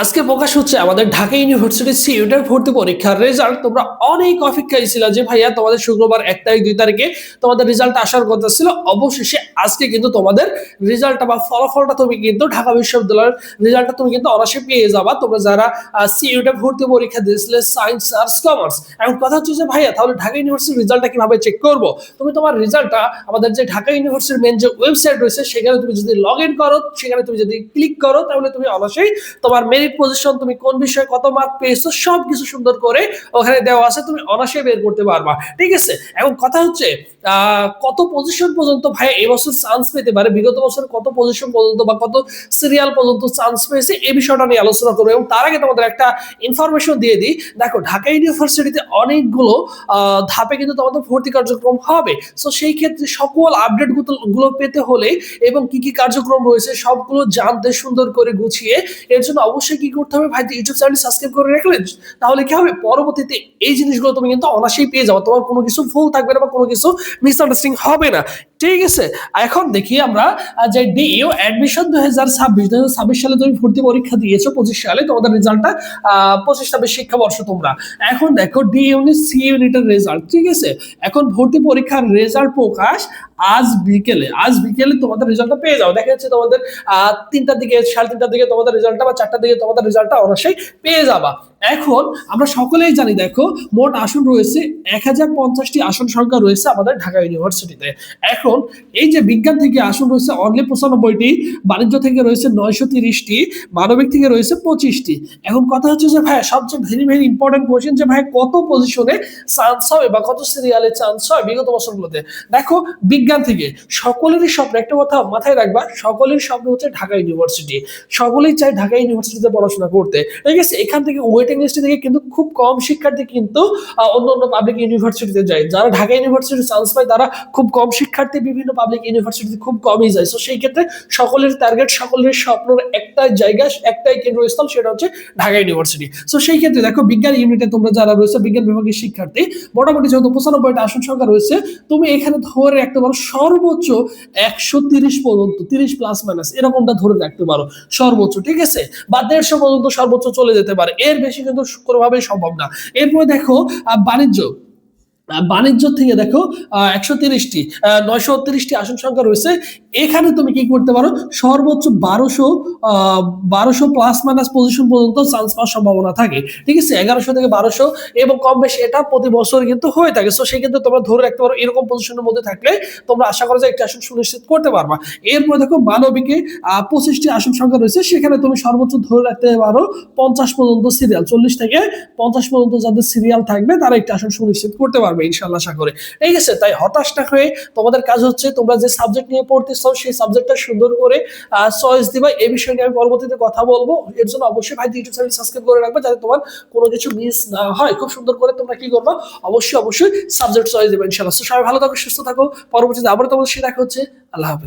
আজকে প্রকাশ হচ্ছে আমাদের ঢাকা ইউনিভার্সিটি সিইউটার ভর্তি পরীক্ষার রেজাল্ট। তোমরা অনেক অপেক্ষায় ছিল যে ভাইয়া তোমাদের শুক্রবার 1 তারিখ 2 তারিখে তোমাদের রেজাল্ট আসার কথা ছিল। অবশেষে আজকে কিন্তু তোমাদের রেজাল্টটা বা ফলাফলটা তুমি কিন্তু ঢাকা বিশ্ববিদ্যালয়ের রেজাল্টটা তুমি কিন্তু অনায়াসে পেয়ে যাবা। তোমরা যারা সিইউটার ভর্তি পরীক্ষা দিয়েছিলে সায়েন্স, আর্টস, কমার্স। এখন কথা হচ্ছে যে ভাইয়া তাহলে ঢাকা ইউনিভার্সিটির রেজাল্টটা কিভাবে চেক করব? তুমি তোমার রেজাল্টটা আমাদের যে ঢাকা ইউনিভার্সিটির মেন যে ওয়েবসাইট রয়েছে সেখানে তুমি যদি লগ ইন করো, সেখানে তুমি যদি ক্লিক করো তাহলে তুমি অবশ্যই তোমার মেরিট পজিশন, তুমি কোন বিষয়ে কত মার্ক পেয়েছো সবকিছু সুন্দর করে ওখানে দেওয়া আছে, তুমি অনায়াসে বের করতে পারবা। ঠিক আছে, এখন কথা হচ্ছে কত পজিশন পর্যন্ত ভাই এবছর চান্স পেতে পারে, বিগত বছর কত পজিশন পর্যন্ত বা কত সিরিয়াল পর্যন্ত চান্স পেয়েছে এই বিষয়টা নিয়ে আলোচনা করবো। এবং তার আগে তোমাদের একটা ইনফরমেশন দিয়ে দিই। দেখো ঢাকা ইউনিভার্সিটিতে অনেকগুলো ধাপে কিন্তু তোমাদের ভর্তি কার্যক্রম হবে। সো সেই ক্ষেত্রে সকল আপডেট গুলো পেতে হলে এবং কি কি কার্যক্রম রয়েছে সবগুলো জানতে সুন্দর করে গুছিয়ে এর জন্য অবশ্যই কি করতে হবে ভাই, ইউটিউব চ্যানেল সাবস্ক্রাইব করে রাখলেন তাহলে কি হবে, পরবর্তীতে এই জিনিসগুলো তুমি কিন্তু অনায়াসেই পেয়ে যাবে, তোমার কোনো কিছু ভুল থাকবে না বা কোনো কিছু মিসআন্ডারস্ট্যান্ডিং হবে না। ঠিক আছে, এখন দেখি আমরা যে ডিইউ অ্যাডমিশন 2026 সালে তুমি ভর্তি পরীক্ষা দিয়েছো, 25 সালে তোমাদের রেজাল্টটা 25-26 শিক্ষাবর্ষ তোমরা। এখন দেখো ডি ইউনিট সি ইউনিটের রেজাল্ট। ঠিক আছে, এখন ভর্তি পরীক্ষার রেজাল্ট প্রকাশ আজ বিকেলে তোমাদের রেজাল্টটা পেয়ে যাও। দেখা যাচ্ছে তোমাদের 3টার দিকে, 3:30টার দিকে তোমাদের রেজাল্টটা বা 4টার দিকে তোমাদের রেজাল্টটা অবশ্যই পেয়ে যাবা। এখন আমরা সকলেই জানি, দেখো মোট আসন রয়েছে 1050টি আসন সংখ্যা রয়েছে আমাদের ঢাকা ইউনিভার্সিটিতে। এখন এই যে বিজ্ঞান থেকে আসন রয়েছে অনলি 95টি, বাণিজ্য থেকে রয়েছে 930টি, মানবিক থেকে রয়েছে 25টি। এখন কথা হচ্ছে যে ভাই সবচেয়ে ভেরি ভেরি ইম্পর্টেন্ট কোয়েশ্চেন যে ভাই কত পজিশনে চান্স হবে বা কত সিরিয়ালে চান্স হয় বিগত বছরগুলোতে। দেখো বিজ্ঞান থেকে সকলেরই স্বপ্ন, একটা কথা মাথায় রাখবা, সকলের স্বপ্ন হচ্ছে ঢাকা ইউনিভার্সিটি, সকলেই চায় ঢাকা ইউনিভার্সিটিতে পড়াশোনা করতে। ঠিক আছে, এখান থেকে ওয়েটিং লিস্ট থেকে কিন্তু খুব কম শিক্ষার্থী কিন্তু অন্য অন্য পাবলিক ইউনিভার্সিটিতে যায়। যারা ঢাকা ইউনিভার্সিটি চান্স পায় তারা খুব কম শিক্ষার্থী বিভিন্ন পাবলিক ইউনিভার্সিটিতে খুব কমই যায়। সো সেই ক্ষেত্রে সকলের টার্গেট, সকলের স্বপ্নের একটাই জায়গা, একটাই কেন্দ্রস্থল, সেটা হচ্ছে ঢাকা ইউনিভার্সিটি। সো সেই ক্ষেত্রে দেখো বিজ্ঞান ইউনিটে তোমরা যারা রয়েছে বিজ্ঞান বিভাগের শিক্ষার্থী, মোটামুটি যেহেতু 95টা আসন সংখ্যা রয়েছে, তুমি এখানে ধরে রাখতে পারো সর্বোচ্চ 130 পর্যন্ত, 30 প্লাস মাইনাস এরকমটা ধরে রাখতে পারো সর্বোচ্চ। ঠিক আছে, বা 150 পর্যন্ত সর্বোচ্চ চলে যেতে পারে, এর বেশি কিন্তু কোনোভাবেই সম্ভব না। এরপরে দেখো বাণিজ্য থেকে দেখো 130টি, 930টি আসন সংখ্যা রয়েছে। এখানে তুমি কি করতে পারো, সর্বোচ্চ 1200 প্লাস মাইনাস পজিশন পর্যন্ত চান্স পাওয়ার সম্ভাবনা থাকে। ঠিক আছে, 1100 থেকে 1200 এবং কম বেশি এটা প্রতি বছর কিন্তু হয়ে থাকে। সো সেই ক্ষেত্রে তোমরা ধরে রাখতে পারো এরকম পজিশনের মধ্যে থাকলে তোমরা আশা করা যায় একটি আসন সুনিশ্চিত করতে পারবা। এরপর দেখো মানবিকে 25টি আসন সংখ্যা রয়েছে, সেখানে তুমি সর্বোচ্চ ধরে রাখতে পারো 50 পর্যন্ত সিরিয়াল, 40 থেকে 50 পর্যন্ত যাদের সিরিয়াল থাকবে তারা একটি আসন সুনিশ্চিত করতে পারবে ইনশাআল্লাহ আশা করে। ঠিক আছে, তাই হতাশ না হয়ে তোমাদের কাজ হচ্ছে তোমরা যে সাবজেক্ট নিয়ে পড়তেছো সেই সাবজেক্টটা সুন্দর করে চয়েস দিবা। এই বিষয় নিয়ে আমি পরবর্তীতে কথা বলবো। এর জন্য অবশ্যই ভাই ইউটিউব চ্যানেল সাবস্ক্রাইব করে রাখবে যাতে তোমার কোনো কিছু মিস না হয়। খুব সুন্দর করে তোমরা কি করবা, অবশ্যই সাবজেক্ট চয়েস দিবে ইনশাআল্লাহ। সবাই ভালো থাকো, সুস্থ থাকো, পরবর্তীতে আবার তোমাদের সাথে দেখা হচ্ছে। আল্লাহ হাফেজ।